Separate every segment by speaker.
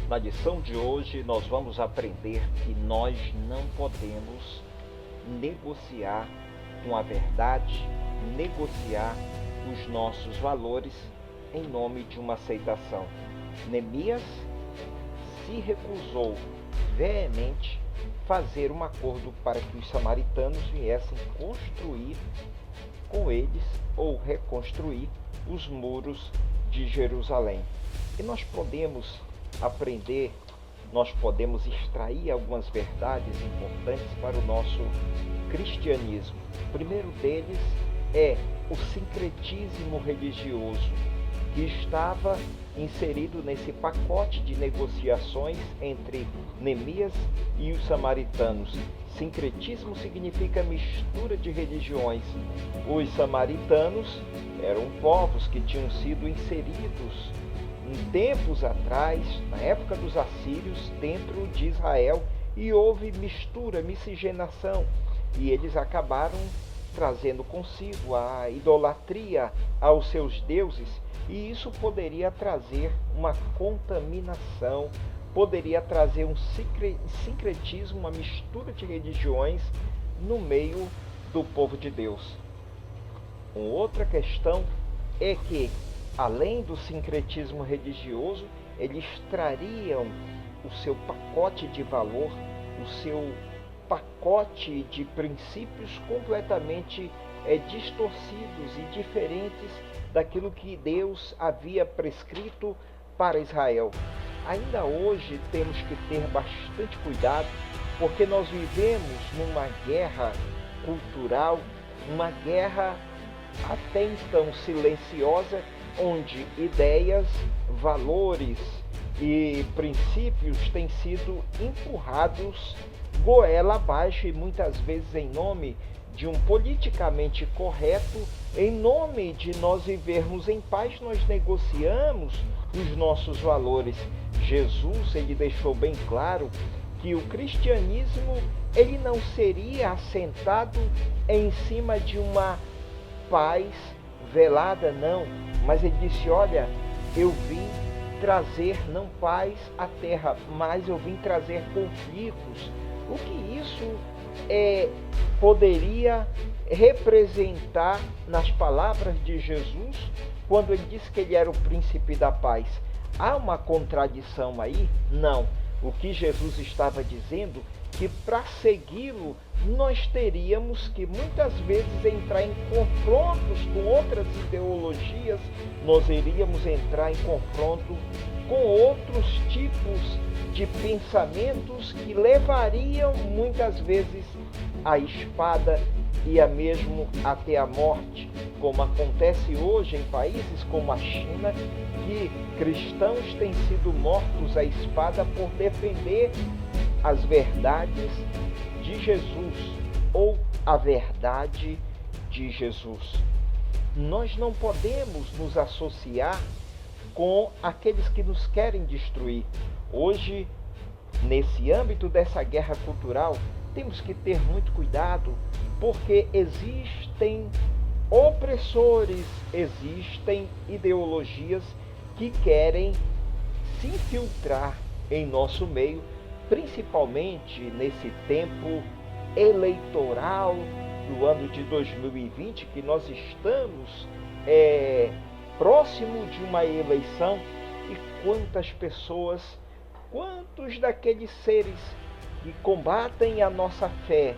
Speaker 1: Na lição de hoje, nós vamos aprender que nós não podemos negociar com a verdade, negociar os nossos valores em nome de uma aceitação. Neemias se recusou veemente fazer um acordo para que os samaritanos viessem construir com eles ou reconstruir os muros de Jerusalém. E nós podemos aprender, nós podemos extrair algumas verdades importantes para o nosso cristianismo. O primeiro deles é o sincretismo religioso, que estava inserido nesse pacote de negociações entre Neemias e os samaritanos. Sincretismo significa mistura de religiões. Os samaritanos eram povos que tinham sido inseridos em tempos atrás, na época dos assírios, dentro de Israel, e houve mistura, miscigenação, e eles acabaram trazendo consigo a idolatria aos seus deuses, e isso poderia trazer uma contaminação, poderia trazer um sincretismo, uma mistura de religiões no meio do povo de Deus. Uma outra questão é que, além do sincretismo religioso, eles trariam o seu pacote de valor, o seu pacote de princípios completamente distorcidos e diferentes daquilo que Deus havia prescrito para Israel. Ainda hoje temos que ter bastante cuidado, porque nós vivemos numa guerra cultural, uma guerra até então silenciosa, onde ideias, valores e princípios têm sido empurrados goela abaixo, e muitas vezes em nome de um politicamente correto, em nome de nós vivermos em paz, nós negociamos os nossos valores. Jesus, ele deixou bem claro que o cristianismo, ele não seria assentado em cima de uma paz velada, não, mas ele disse: olha, eu vim trazer não paz à terra, mas eu vim trazer conflitos. O que isso poderia representar nas palavras de Jesus, quando ele disse que ele era o príncipe da paz? Há uma contradição aí? Não. O que Jesus estava dizendo, que para segui-lo nós teríamos que muitas vezes entrar em confrontos com outras ideologias, nós iríamos entrar em confronto com outros tipos de pensamentos que levariam muitas vezes à espada e mesmo até a morte, como acontece hoje em países como a China, que cristãos têm sido mortos à espada por defender as verdades de Jesus, ou a verdade de Jesus. Nós não podemos nos associar com aqueles que nos querem destruir. Hoje, nesse âmbito dessa guerra cultural, temos que ter muito cuidado, porque existem opressores, existem ideologias que querem se infiltrar em nosso meio, principalmente nesse tempo eleitoral do ano de 2020, que nós estamos próximo de uma eleição. E quantas pessoas, quantos daqueles seres que combatem a nossa fé,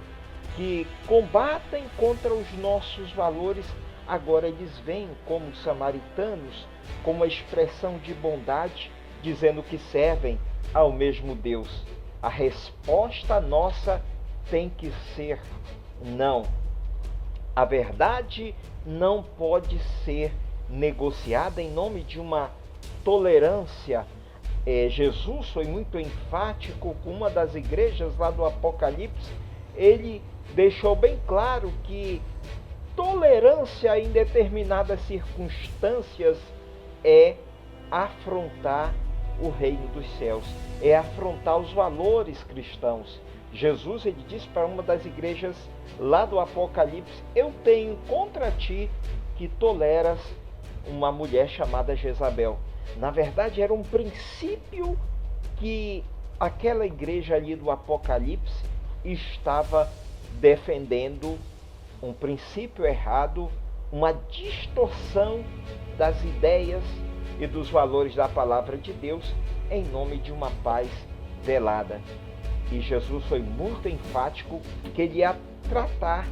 Speaker 1: que combatem contra os nossos valores, agora eles vêm como samaritanos, com uma expressão de bondade, dizendo que servem ao mesmo Deus. A resposta nossa tem que ser não. A verdade não pode ser negociada em nome de uma tolerância. Jesus foi muito enfático com uma das igrejas lá do Apocalipse. Ele deixou bem claro que tolerância em determinadas circunstâncias é afrontar o reino dos céus, é afrontar os valores cristãos. Jesus, ele disse para uma das igrejas lá do Apocalipse: eu tenho contra ti que toleras uma mulher chamada Jezabel. Na verdade, era um princípio que aquela igreja ali do Apocalipse estava defendendo um princípio errado, uma distorção das ideias e dos valores da palavra de Deus em nome de uma paz velada. E Jesus foi muito enfático que ele ia tratar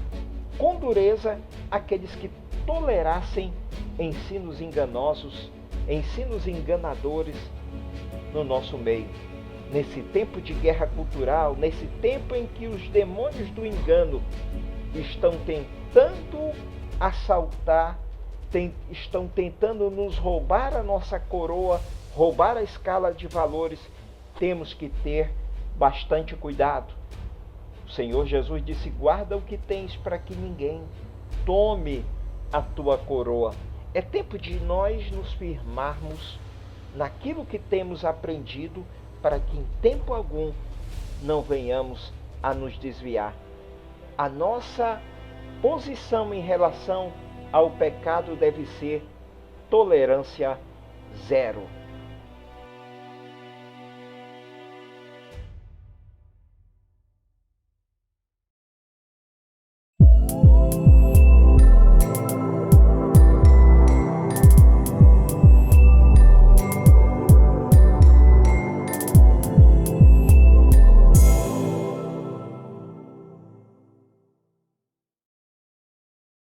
Speaker 1: com dureza aqueles que tolerassem ensinos enganosos, ensinos enganadores no nosso meio. Nesse tempo de guerra cultural, nesse tempo em que os demônios do engano estão tentando assaltar, estão tentando nos roubar a nossa coroa, roubar a escala de valores, temos que ter bastante cuidado. O Senhor Jesus disse: guarda o que tens para que ninguém tome a tua coroa. É tempo de nós nos firmarmos naquilo que temos aprendido, para que em tempo algum não venhamos a nos desviar. A nossa posição em relação ao pecado deve ser tolerância zero.